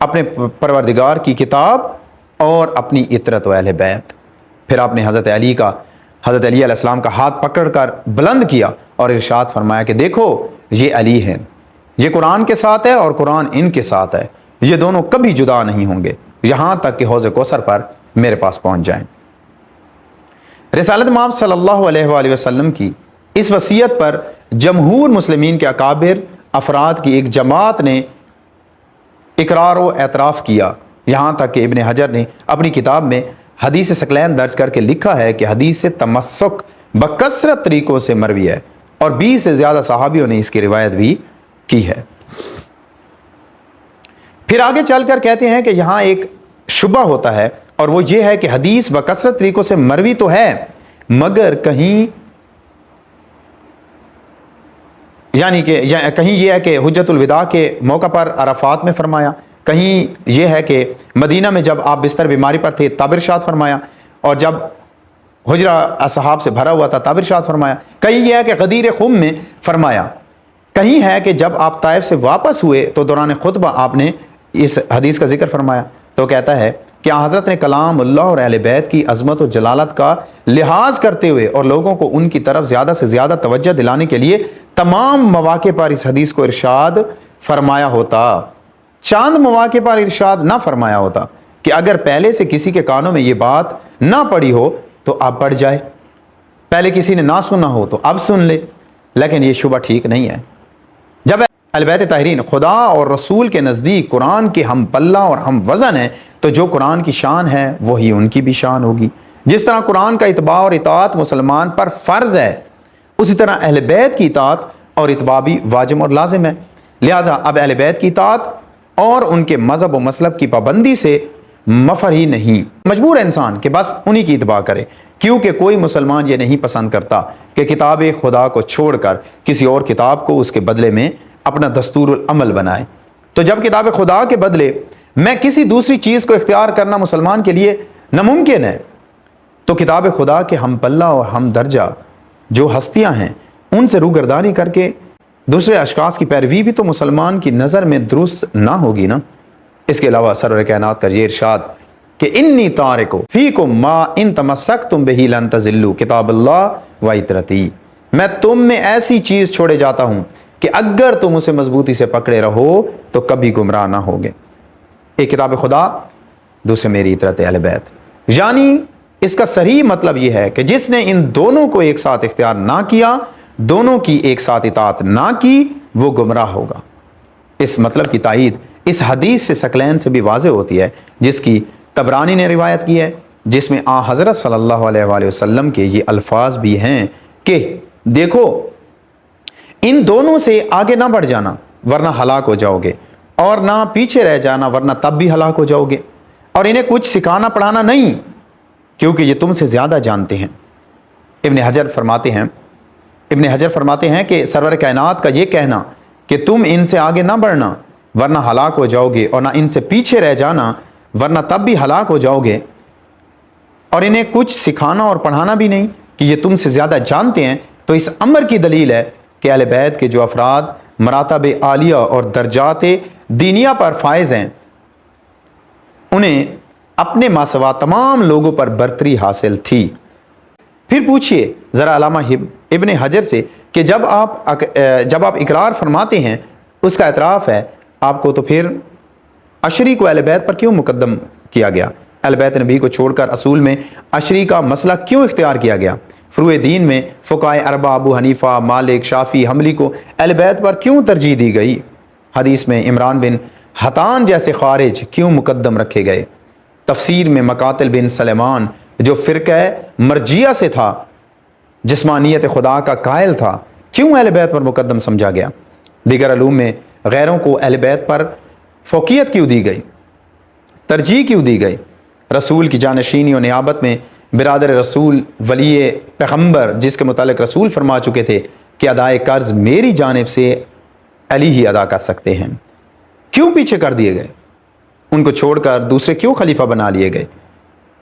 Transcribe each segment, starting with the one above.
اپنے پروردگار کی کتاب اور اپنی اطرت و اہل بیت۔ پھر آپ نے حضرت علی علیہ السلام کا ہاتھ پکڑ کر بلند کیا اور ارشاد فرمایا کہ دیکھو یہ علی ہیں، یہ قرآن کے ساتھ ہے اور قرآن ان کے ساتھ ہے، یہ دونوں کبھی جدا نہیں ہوں گے یہاں تک کہ حوض کوثر پر میرے پاس پہنچ جائیں۔ رسالت مآب صلی اللہ علیہ وآلہ وسلم کی اس وصیت پر جمہور مسلمین کے اکابر افراد کی ایک جماعت نے اقرار و اعتراف کیا، یہاں تک کہ ابن حجر نے اپنی کتاب میں حدیث ثقلین درج کر کے لکھا ہے کہ حدیث تمسک بکثرت طریقوں سے مروی ہے اور 20 سے زیادہ صحابیوں نے اس کی روایت بھی کی ہے۔ پھر آگے چل کر کہتے ہیں کہ یہاں ایک شبہ ہوتا ہے اور وہ یہ ہے کہ حدیث بکثرت طریقوں سے مروی تو ہے مگر کہیں کہیں یہ ہے کہ حجت الوداع کے موقع پر عرفات میں فرمایا، کہیں یہ ہے کہ مدینہ میں جب آپ بستر بیماری پر تھے تب ارشاد فرمایا، اور جب حجرہ اصحاب سے بھرا ہوا تھا تب ارشاد فرمایا، کہیں یہ ہے کہ غدیر خم میں فرمایا، کہیں ہے کہ جب آپ طائف سے واپس ہوئے تو دوران خطبہ آپ نے اس حدیث کا ذکر فرمایا۔ تو کہتا ہے کہ حضرت نے کلام اللہ اور اہل بیت کی عظمت و جلالت کا لحاظ کرتے ہوئے اور لوگوں کو ان کی طرف زیادہ سے زیادہ توجہ دلانے کے لیے تمام مواقع پر اس حدیث کو ارشاد فرمایا ہوتا، چاند مواقع پر ارشاد نہ فرمایا ہوتا کہ اگر پہلے سے کسی کے کانوں میں یہ بات نہ پڑی ہو تو اب پڑ جائے، پہلے کسی نے نہ سنا ہو تو اب سن لے، لیکن یہ شبہ ٹھیک نہیں ہے۔ جب اہل بیت طاہرین خدا اور رسول کے نزدیک قرآن کے ہم پلہ اور ہم وزن ہیں تو جو قرآن کی شان ہے وہی ان کی بھی شان ہوگی۔ جس طرح قرآن کا اتباع اور اطاعت مسلمان پر فرض ہے، اسی طرح اہل بیت کی اطاعت اور اتباع بھی واجب اور لازم ہے۔ لہٰذا اب اہل بیت کی اطاعت اور ان کے مذہب و مسلک کی پابندی سے مفر ہی نہیں، مجبور ہے انسان کہ بس انہی کی اتباع کرے، کیونکہ کوئی مسلمان یہ نہیں پسند کرتا کہ کتاب خدا کو چھوڑ کر کسی اور کتاب کو اس کے بدلے میں اپنا دستور العمل بنائے۔ تو جب کتاب خدا کے بدلے میں کسی دوسری چیز کو اختیار کرنا مسلمان کے لیے ناممکن ہے تو کتاب خدا کے ہم پلہ اور ہم درجہ جو ہستیاں ہیں ان سے روگردانی کر کے دوسرے اشخاص کی پیروی بھی تو مسلمان کی نظر میں درست نہ ہوگی نا۔ اس کے علاوہ سرور کائنات کا یہ ارشاد کہ انی تارکو فیکم ما ان تمسکتم بہ لن تضلوا کتاب اللہ و اطرتی، میں تم میں ایسی چیز چھوڑے جاتا ہوں کہ اگر تم اسے مضبوطی سے پکڑے رہو تو کبھی گمراہ نہ ہوگے۔ ایک کتاب خدا، دوسرے میری اطرت اہل بیت، یعنی اس کا صحیح مطلب یہ ہے کہ جس نے ان دونوں کو ایک ساتھ اختیار نہ کیا، دونوں کی ایک ساتھ اطاعت نہ کی، وہ گمراہ ہوگا۔ اس مطلب کی تائید اس حدیث سے ثقلین سے بھی واضح ہوتی ہے جس کی طبرانی نے روایت کی ہے، جس میں حضرت صلی اللہ علیہ وآلہ وسلم کے یہ الفاظ بھی ہیں کہ دیکھو ان دونوں سے آگے نہ بڑھ جانا ورنہ ہلاک ہو جاؤ گے، اور نہ پیچھے رہ جانا ورنہ تب بھی ہلاک ہو جاؤ گے، اور انہیں کچھ سکھانا پڑھانا نہیں کیونکہ یہ تم سے زیادہ جانتے ہیں۔ ابن حجر فرماتے ہیں کہ سرور کائنات کا یہ کہنا کہ تم ان سے آگے نہ بڑھنا ورنہ ہلاک ہو جاؤ گے، اور نہ ان سے پیچھے رہ جانا ورنہ تب بھی ہلاک ہو جاؤ گے، اور انہیں کچھ سکھانا اور پڑھانا بھی نہیں کہ یہ تم سے زیادہ جانتے ہیں، تو اس امر کی دلیل ہے کہ اہل بیت کے جو افراد مراتب عالیہ اور درجات دینیہ پر فائز ہیں انہیں اپنے ماسوا تمام لوگوں پر برتری حاصل تھی۔ پھر پوچھئے ذرا علامہ ابن حجر سے کہ جب آپ اقرار فرماتے ہیں اس کا اعتراف ہے آپ کو، تو پھر عشری کو اہل بیت پر کیوں مقدم کیا گیا؟ اہل بیت نبی کو چھوڑ کر اصول میں عشری کا مسئلہ کیوں اختیار کیا گیا؟ فروع دین میں فقہائے اربعہ ابو حنیفہ، مالک، شافعی، حنبلی کو اہل بیت پر کیوں ترجیح دی گئی؟ حدیث میں عمران بن حطان جیسے خارج کیوں مقدم رکھے گئے؟ تفسیر میں مقاتل بن سلیمان جو فرقہ مرجیہ سے تھا، جسمانیت خدا کا قائل تھا، کیوں اہل بیت پر مقدم سمجھا گیا؟ دیگر علوم میں غیروں کو اہل بیت پر فوقیت کیوں دی گئی، ترجیح کیوں دی گئی؟ رسول کی جانشینی و نیابت میں برادر رسول ولی پیغمبر جس کے متعلق رسول فرما چکے تھے کہ ادائے قرض میری جانب سے علی ہی ادا کر سکتے ہیں، کیوں پیچھے کر دیے گئے؟ ان کو چھوڑ کر دوسرے کیوں خلیفہ بنا لیے گئے؟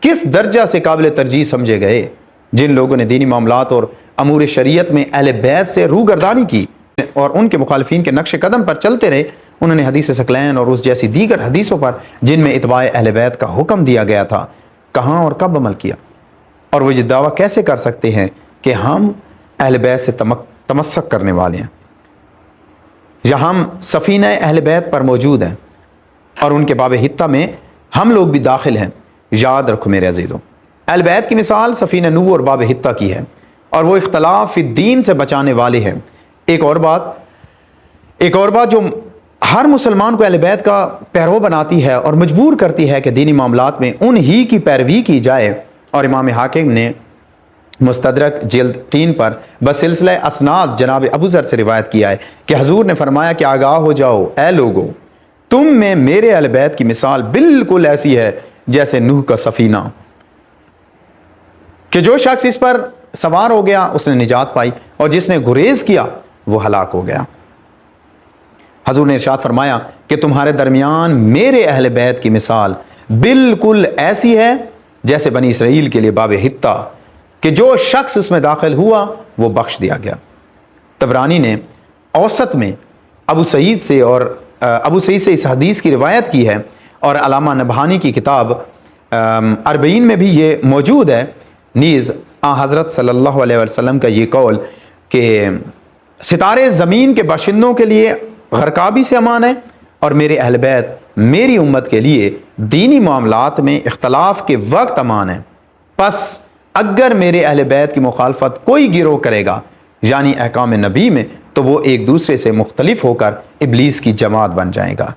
کس درجہ سے قابل ترجیح سمجھے گئے؟ جن لوگوں نے دینی معاملات اور امور شریعت میں اہل بیت سے روگردانی کی اور ان کے مخالفین کے نقش قدم پر چلتے رہے، انہوں نے حدیث ثقلین اور اس جیسی دیگر حدیثوں پر جن میں اتباع اہل بیت کا حکم دیا گیا تھا کہاں اور کب عمل کیا؟ اور وہ یہ دعویٰ کیسے کر سکتے ہیں کہ ہم اہل بیت سے تمسک کرنے والے ہیں، یا ہم سفینہ اہل بیت پر موجود ہیں اور ان کے باب حتہ میں ہم لوگ بھی داخل ہیں؟ یاد رکھو میرے عزیزوں، اہل بیت کی مثال سفینہ نوح اور باب حتہ کی ہے، اور وہ اختلاف فی الدین سے بچانے والے ہیں۔ ایک اور بات جو ہر مسلمان کو اہل بیت کا پیرو بناتی ہے اور مجبور کرتی ہے کہ دینی معاملات میں ان ہی کی پیروی کی جائے، اور امام حاکم نے مستدرک جلد 3 پر بسلسلہ اسناد جناب ابو ذر سے روایت کیا ہے کہ حضور نے فرمایا کہ آگاہ ہو جاؤ اے لوگو، تم میں میرے اہل بیت کی مثال بالکل ایسی ہے جیسے نوح کا سفینہ، کہ جو شخص اس پر سوار ہو گیا اس نے نجات پائی، اور جس نے گریز کیا وہ ہلاک ہو گیا۔ حضور نے ارشاد فرمایا کہ تمہارے درمیان میرے اہل بیت کی مثال بالکل ایسی ہے جیسے بنی اسرائیل کے لیے باب حتہ، کہ جو شخص اس میں داخل ہوا وہ بخش دیا گیا۔ طبرانی نے اوسط میں ابو سعید سے اس حدیث کی روایت کی ہے، اور علامہ نبہانی کی کتاب 40 میں بھی یہ موجود ہے۔ نیز حضرت صلی اللہ علیہ وسلم کا یہ قول کہ ستارے زمین کے باشندوں کے لیے غرقابی سے امان ہے، اور میرے اہل بیت میری امت کے لیے دینی معاملات میں اختلاف کے وقت امان ہے۔ پس اگر میرے اہل بیت کی مخالفت کوئی گروہ کرے گا یعنی احکام نبی میں، تو وہ ایک دوسرے سے مختلف ہو کر ابلیس کی جماعت بن جائے گا۔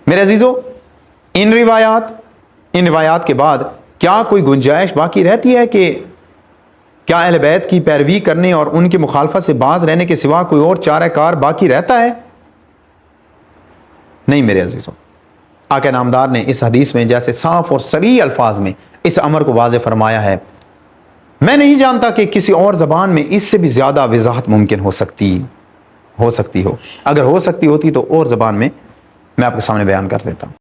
میرے عزیزو، ان روایات کے بعد کیا کوئی گنجائش باقی رہتی ہے کہ کیا اہل بیت کی پیروی کرنے اور ان کی مخالفت سے باز رہنے کے سوا کوئی اور چارہ کار باقی رہتا ہے؟ نہیں میرے عزیزو، آقا نامدار نے اس حدیث میں جیسے صاف اور صریح الفاظ میں اس امر کو واضح فرمایا ہے، میں نہیں جانتا کہ کسی اور زبان میں اس سے بھی زیادہ وضاحت ممکن ہو سکتی ہو۔ اگر ہو سکتی ہوتی تو اور زبان میں آپ کے سامنے بیان کر دیتا ہوں۔